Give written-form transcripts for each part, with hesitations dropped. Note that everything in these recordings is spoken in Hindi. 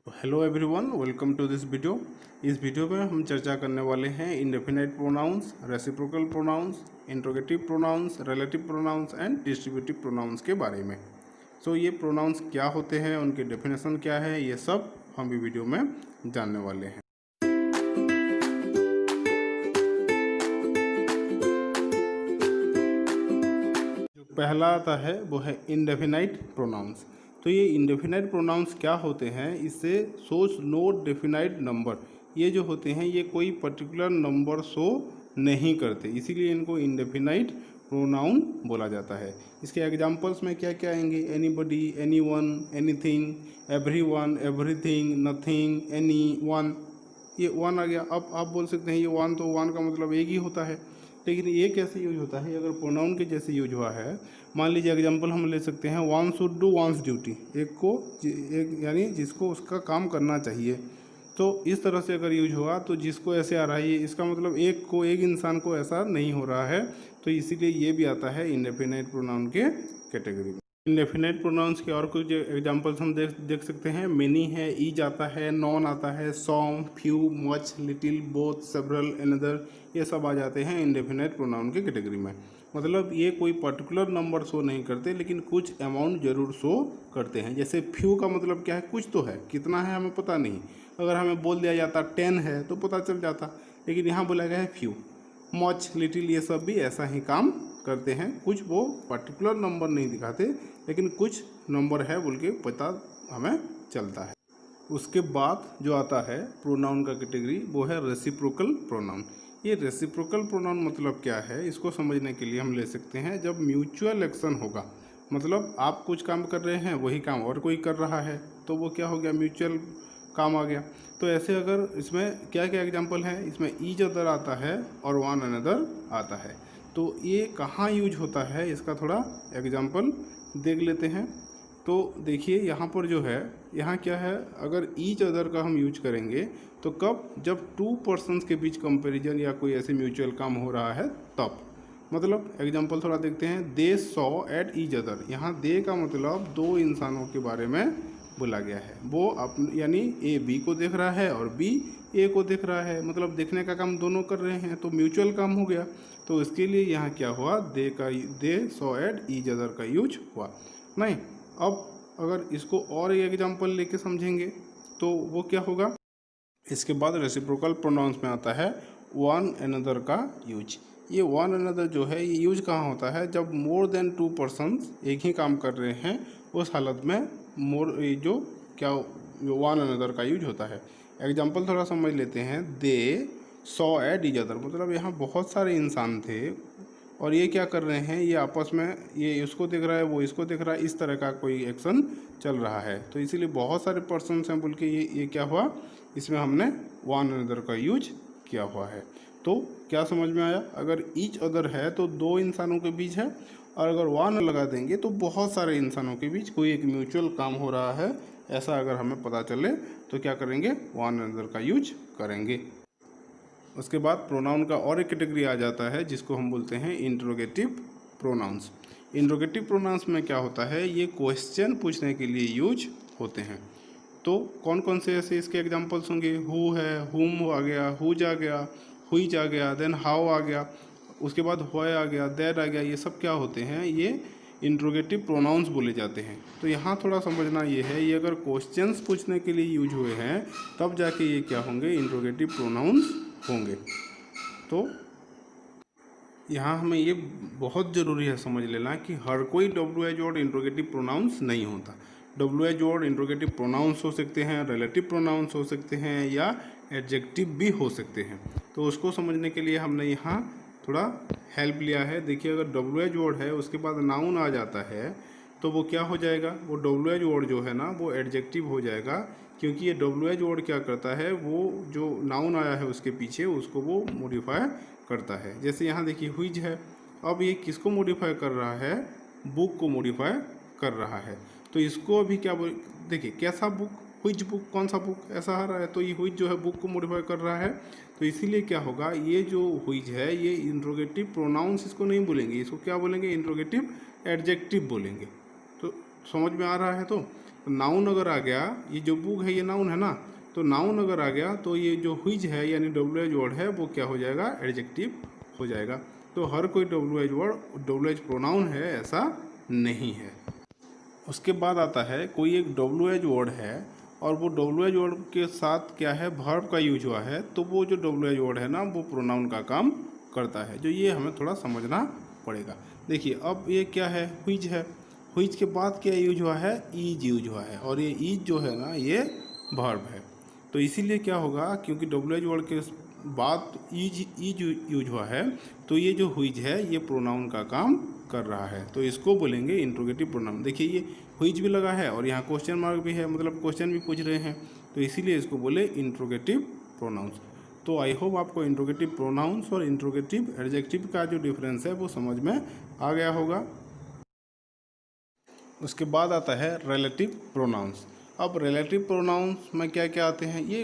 Hello everyone, welcome to this video. इस वीडियो में हम चर्चा करने वाले हैं indefinite pronouns, reciprocal pronouns, interrogative pronouns, relative pronouns and distributive pronouns के बारे में। ये प्रोनाउंस क्या होते हैं, उनकी डेफिनेशन क्या है, ये सब हम भी वीडियो में जानने वाले हैं। जो पहला आता है वो है इंडेफिनाइट प्रोनाउंस। तो ये इंडेफिनाइट प्रोनाउंस क्या होते हैं, इससे सोच नो डेफिनाइट नंबर, ये जो होते हैं ये कोई पर्टिकुलर नंबर शो नहीं करते, इसीलिए इनको इंडेफिनाइट प्रोनाउन बोला जाता है। इसके एग्जांपल्स में क्या क्या आएंगे? Anybody, anyone, anything, everyone, everything, nothing, any, one. ये वन आ गया। अब आप बोल सकते हैं ये वन, तो वन का मतलब एक ही होता है, लेकिन ये कैसे यूज होता है? अगर प्रोनाउन के जैसे यूज हुआ है, मान लीजिए एग्जांपल हम ले सकते हैं one should do once duty, एक यानी जिसको उसका काम करना चाहिए। तो इस तरह से अगर यूज हुआ तो जिसको ऐसे आ रहा है, ये इसका मतलब एक इंसान को ऐसा नहीं हो रहा है, तो इसीलिए ये भी आता है इंडेफिनाइट प्रोनाउन के कैटेगरी में। इंडेफिनाइट प्रोनाउंस के और कुछ एग्जांपल्स हम देख सकते हैं। मेनी है, ईच आता है, नॉन आता है, song, few, much, little, both, several, another, ये सब आ जाते हैं इंडेफिनाइट प्रोनाउन के कैटेगरी में। मतलब ये कोई पर्टिकुलर नंबर शो नहीं करते, लेकिन कुछ अमाउंट जरूर शो करते हैं। जैसे फ्यू का मतलब क्या है? कुछ तो है, कितना है हमें पता नहीं। अगर हमें बोल दिया जाता 10 है तो पता चल जाता, लेकिन यहाँ बोला गया है फ्यू। मच, लिटिल, ये सब भी ऐसा ही काम करते हैं। कुछ वो पर्टिकुलर नंबर नहीं दिखाते, लेकिन कुछ नंबर है बोल के पता हमें चलता है। उसके बाद जो आता है प्रोनाउन का कैटेगरी, वो है रेसिप्रोकल प्रोनाउन। ये रेसिप्रोकल प्रोनाउन मतलब क्या है, इसको समझने के लिए हम ले सकते हैं जब म्यूचुअल एक्शन होगा। मतलब आप कुछ काम कर रहे हैं, वही काम और कोई कर रहा है, तो वो क्या हो गया? म्यूचुअल काम आ गया। तो ऐसे अगर इसमें क्या क्या एग्जांपल है, इसमें ईच अदर आता है और वन अनदर आता है। तो ये कहाँ यूज होता है, इसका थोड़ा एग्जांपल देख लेते हैं। तो देखिए यहाँ पर जो है, यहाँ क्या है, अगर ईच अदर का हम यूज करेंगे तो कब? जब टू पर्सन्स के बीच कंपैरिजन या कोई ऐसे म्यूचुअल काम हो रहा है तब। मतलब एग्जांपल थोड़ा देखते हैं। They saw at each other, यहाँ दे का मतलब दो इंसानों के बारे में बोला गया है। वो यानी ए बी को देख रहा है और बी ए को देख रहा है, मतलब देखने का काम दोनों कर रहे हैं, तो म्यूचुअल काम हो गया। तो इसके लिए यहाँ क्या हुआ? They saw at each other का यूज हुआ नहीं। अब अगर इसको और एक एग्जांपल लेके समझेंगे तो वो क्या होगा? इसके बाद रेसिप्रोकल प्रोनाउंस में आता है वन अनदर का यूज। ये वन अनदर जो है, ये यूज कहाँ होता है? जब मोर देन टू पर्सन्स एक ही काम कर रहे हैं, उस हालत में जो क्या वन अनदर का यूज होता है। एग्जांपल थोड़ा समझ लेते हैं। They saw at each other, मतलब यहाँ बहुत सारे इंसान थे और ये क्या कर रहे हैं? ये आपस में, ये इसको देख रहा है, वो इसको देख रहा है, इस तरह का कोई एक्शन चल रहा है। तो इसीलिए बहुत सारे पर्सन्स हैं बोल के ये क्या हुआ? इसमें हमने वन अनदर का यूज किया हुआ है। तो क्या समझ में आया? अगर ईच अदर है तो दो इंसानों के बीच है, और अगर वन लगा देंगे तो बहुत सारे इंसानों के बीच कोई एक म्यूचुअल काम हो रहा है, ऐसा अगर हमें पता चले तो क्या करेंगे? वन अनदर का यूज करेंगे। उसके बाद प्रोनाउन का और एक कैटेगरी आ जाता है जिसको हम बोलते हैं इंट्रोगेटिव प्रोनाउंस। इंट्रोगेटिव प्रोनाउंस में क्या होता है? ये क्वेश्चन पूछने के लिए यूज होते हैं। तो कौन कौन से ऐसे इसके एग्जांपल्स होंगे? हु है, हुम आ गया, हुज आ गया, हुईज आ गया, देन हाउ आ गया, उसके बाद व्हाई आ गया, दैट आ गया। ये सब क्या होते हैं? ये इंट्रोगेटिव प्रोनाउंस बोले जाते हैं। तो यहाँ थोड़ा समझना ये है, ये अगर क्वेश्चंस पूछने के लिए यूज हुए हैं तब जाके ये क्या होंगे? इंट्रोगेटिव प्रोनाउंस होंगे। तो यहाँ हमें ये बहुत ज़रूरी है समझ लेना कि हर कोई W H word interrogative pronounce नहीं होता। W H word interrogative pronounce हो सकते हैं, रिलेटिव प्रोनाउंस हो सकते हैं, या एडजेक्टिव भी हो सकते हैं। तो उसको समझने के लिए हमने यहाँ थोड़ा हेल्प लिया है। देखिए, अगर डब्ल्यू एच वर्ड है उसके बाद नाउन आ जाता है तो वो क्या हो जाएगा? वो डब्ल्यू एच वर्ड जो है ना, वो एडजेक्टिव हो जाएगा, क्योंकि ये डब्ल्यू एच वर्ड क्या करता है? वो जो नाउन आया है उसके पीछे उसको वो मॉडिफाई करता है। जैसे यहाँ देखिए हुईज है, अब ये किसको मॉडिफाई कर रहा है? बुक को मॉडिफाई कर रहा है। तो इसको अभी क्या देखिए, कैसा बुक? हुईज बुक, कौन सा बुक ऐसा आ रहा है? तो ये हुईज जो है बुक को मॉडिफाई कर रहा है। तो इसीलिए क्या होगा? ये जो हुईज है ये इंट्रोगेटिव प्रोनाउंस इसको नहीं बोलेंगे, इसको क्या बोलेंगे? इंट्रोगेटिव एडजेक्टिव बोलेंगे। तो समझ में आ रहा है? तो तो नाउन अगर आ गया, ये जो बुक है ये नाउन है ना, तो नाउन अगर आ गया तो ये जो व्हिच है यानी डब्ल्यू एच वर्ड है वो क्या हो जाएगा, एडजेक्टिव हो जाएगा। तो हर कोई W H word W H pronoun है ऐसा नहीं है। उसके बाद आता है कोई एक डब्ल्यू एच वर्ड है और वो डब्ल्यू एच वर्ड के साथ क्या है, वर्ब का यूज हुआ है, तो वो जो डब्ल्यू एच वर्ड है ना वो प्रोनाउन का काम करता है, जो ये हमें थोड़ा समझना पड़ेगा। देखिए अब ये क्या है, व्हिच है, व्हिच के बाद क्या यूज हुआ है, ईज यूज हुआ है, और ये ईज जो है ना ये वर्ब है। तो इसीलिए क्या होगा, क्योंकि डब्ल्यू एच वर्ड के बाद ईज ईज यूज हुआ है, तो ये जो व्हिच है ये प्रोनाउन का काम कर रहा है, तो इसको बोलेंगे इंट्रोगेटिव प्रोनाउन। देखिए ये व्हिच भी लगा है और यहाँ क्वेश्चन मार्क भी है, मतलब क्वेश्चन भी पूछ रहे हैं, तो इसीलिए इसको बोले इंट्रोगेटिव प्रोनाउंस। तो आई होप आपको इंट्रोगेटिव प्रोनाउंस और इंट्रोगेटिव एडजेक्टिव का जो डिफरेंस है वो समझ में आ गया होगा। उसके बाद आता है रिलेटिव प्रोनाउंस। अब रिलेटिव प्रोनाउंस में क्या क्या आते हैं, ये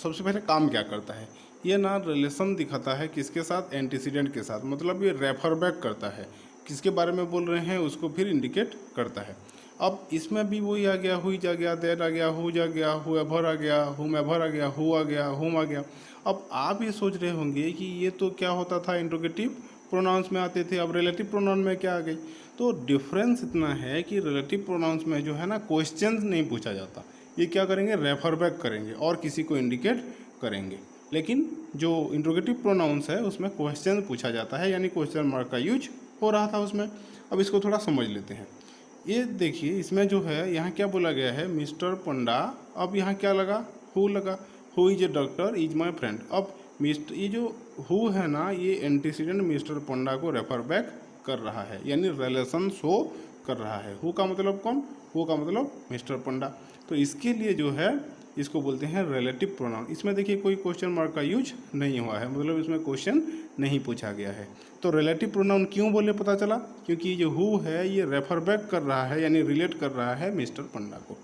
सबसे पहले काम क्या करता है, ये ना रिलेशन दिखाता है किसके साथ, एंटीसीडेंट के साथ, मतलब ये रेफर बैक करता है, किसके बारे में बोल रहे हैं उसको फिर इंडिकेट करता है। अब इसमें भी वही आ गया, हुई आ गया, देर आ गया, हुज आ गया, हुएवर आ गया, हुमेवर आ गया, हु आ गया, हुम आ गया। अब आप ये सोच रहे होंगे कि ये तो क्या होता था, इंट्रोगेटिव प्रोनाउंस में आते थे, अब रिलेटिव प्रोनाउन में क्या आ गई। तो डिफरेंस इतना है कि रिलेटिव प्रोनाउंस में जो है ना क्वेश्चन नहीं पूछा जाता, ये क्या करेंगे, रेफर बैक करेंगे और किसी को इंडिकेट करेंगे। लेकिन जो इंट्रोगेटिव प्रोनाउंस है उसमें क्वेश्चन पूछा जाता है, यानी क्वेश्चन मार्क का यूज हो रहा था उसमें। अब इसको थोड़ा समझ लेते हैं। ये देखिए इसमें जो है यहाँ क्या बोला गया है, मिस्टर पंडा, अब यहाँ क्या लगा, हु लगा, who is a doctor is my friend. अब मिस्टर, ये जो हु है ना ये एंटीसीडेंट मिस्टर पंडा को रेफर बैक कर रहा है, यानी रिलेशन शो कर रहा है। हु का मतलब कौन, हु का मतलब मिस्टर पंडा। तो इसके लिए जो है इसको बोलते हैं रिलेटिव प्रोनाउन। इसमें देखिए कोई क्वेश्चन मार्क का यूज नहीं हुआ है, मतलब इसमें क्वेश्चन नहीं पूछा गया है। तो रिलेटिव प्रोनाउन क्यों बोले पता चला, क्योंकि जो हु है ये रेफर बैक कर रहा है, यानी रिलेट कर रहा है मिस्टर पंडा को।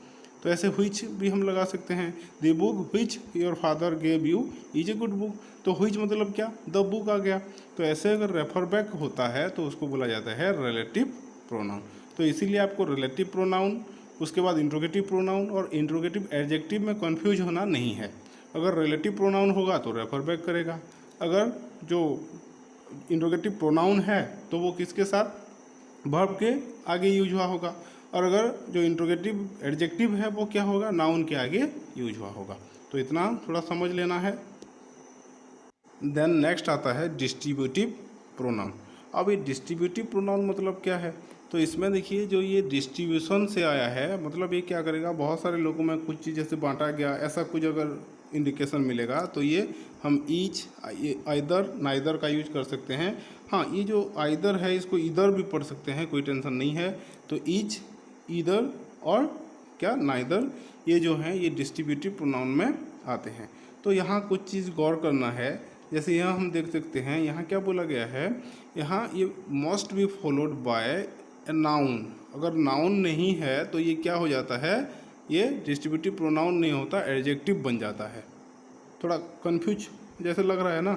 तो ऐसे व्हिच भी हम लगा सकते हैं, the book which your father gave you is a good book. तो व्हिच मतलब क्या, द बुक आ गया। तो ऐसे अगर रेफर बैक होता है तो उसको बोला जाता है रिलेटिव प्रोनाउन। तो इसीलिए आपको रिलेटिव प्रोनाउन, उसके बाद इंट्रोगेटिव प्रोनाउन और इंट्रोगेटिव एडजेक्टिव में कंफ्यूज होना नहीं है। अगर रिलेटिव प्रोनाउन होगा तो रेफर बैक करेगा, अगर जो इंट्रोगेटिव प्रोनाउन है तो वो किसके साथ, वर्ब के आगे यूज हुआ होगा, और अगर जो इंट्रोगेटिव एडजेक्टिव है वो क्या होगा, नाउन के आगे यूज हुआ होगा। तो इतना थोड़ा समझ लेना है। देन नेक्स्ट आता है डिस्ट्रीब्यूटिव प्रोनाउन। अब ये डिस्ट्रीब्यूटिव प्रोनाउन मतलब क्या है, तो इसमें देखिए जो ये डिस्ट्रीब्यूशन से आया है, मतलब ये क्या करेगा, बहुत सारे लोगों में कुछ चीज़ जैसे बांटा गया ऐसा कुछ अगर इंडिकेशन मिलेगा तो ये हम ईच, आइदर, नाइदर का यूज कर सकते हैं। हाँ ये जो आइदर है इसको इधर भी पढ़ सकते हैं, कोई टेंशन नहीं है। तो ईच, इधर और क्या, नाइदर, ये जो हैं ये डिस्ट्रीब्यूटिव प्रोनाउन में आते हैं। तो यहाँ कुछ चीज़ गौर करना है, जैसे यहाँ हम देख सकते हैं, यहाँ क्या बोला गया है, यहाँ ये must be followed by a noun. अगर नाउन नहीं है तो ये क्या हो जाता है, ये डिस्ट्रीब्यूटिव प्रोनाउन नहीं होता, एडजेक्टिव बन जाता है। थोड़ा कन्फ्यूज जैसे लग रहा है ना,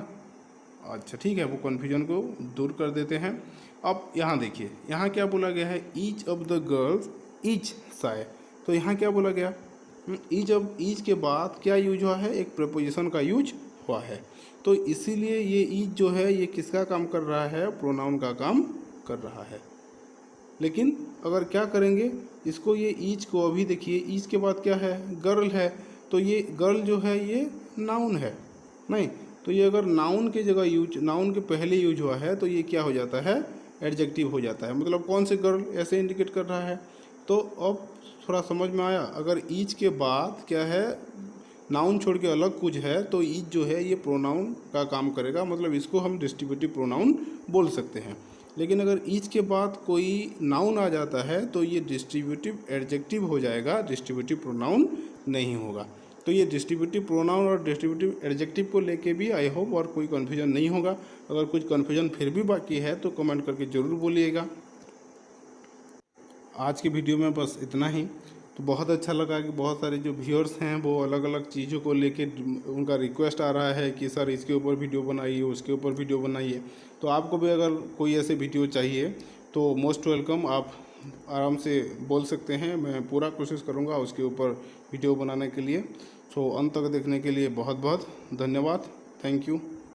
अच्छा ठीक है, वो कन्फ्यूजन को दूर कर देते हैं। अब यहाँ देखिए, यहाँ क्या बोला गया है, each of the girls is शाय। तो यहाँ क्या बोला गया, ईच ऑफ, ईच के बाद क्या यूज हुआ है, एक प्रपोजिशन का यूज हुआ है। तो इसीलिए ये ईच जो है ये किसका काम कर रहा है, प्रोनाउन का काम कर रहा है। लेकिन अगर क्या करेंगे इसको, ये ईच को अभी देखिए, ईच के बाद क्या है, गर्ल है, तो ये गर्ल जो है ये नाउन है नहीं, तो ये अगर नाउन के जगह यूज, नाउन के पहले यूज हुआ है तो ये क्या हो जाता है, एडजेक्टिव हो जाता है। मतलब कौन से गर्ल ऐसे इंडिकेट कर रहा है। तो अब थोड़ा समझ में आया, अगर ईच के बाद क्या है, नाउन छोड़ के अलग कुछ है तो ईच जो है ये प्रोनाउन का काम करेगा, मतलब इसको हम डिस्ट्रीब्यूटिव प्रोनाउन बोल सकते हैं। लेकिन अगर ईच के बाद कोई नाउन आ जाता है तो ये डिस्ट्रीब्यूटिव एडजेक्टिव हो जाएगा, डिस्ट्रीब्यूटिव प्रोनाउन नहीं होगा। तो ये डिस्ट्रीब्यूटिव प्रोनाउन और डिस्ट्रीब्यूटिव एडजेक्टिव को लेके भी आई होप और कोई कन्फ्यूजन नहीं होगा। अगर कुछ कन्फ्यूजन फिर भी बाकी है तो कमेंट करके ज़रूर बोलिएगा। आज की वीडियो में बस इतना ही। तो बहुत अच्छा लगा कि बहुत सारे जो व्यूअर्स हैं वो अलग अलग चीज़ों को लेके उनका रिक्वेस्ट आ रहा है कि सर इसके ऊपर वीडियो बनाइए, उसके ऊपर वीडियो बनाइए। तो आपको भी अगर कोई ऐसे वीडियो चाहिए तो मोस्ट वेलकम, आप आराम से बोल सकते हैं। मैं पूरा कोशिश करूँगा उसके ऊपर वीडियो बनाने के लिए। सो अंत तक देखने के लिए बहुत बहुत धन्यवाद। Thank you.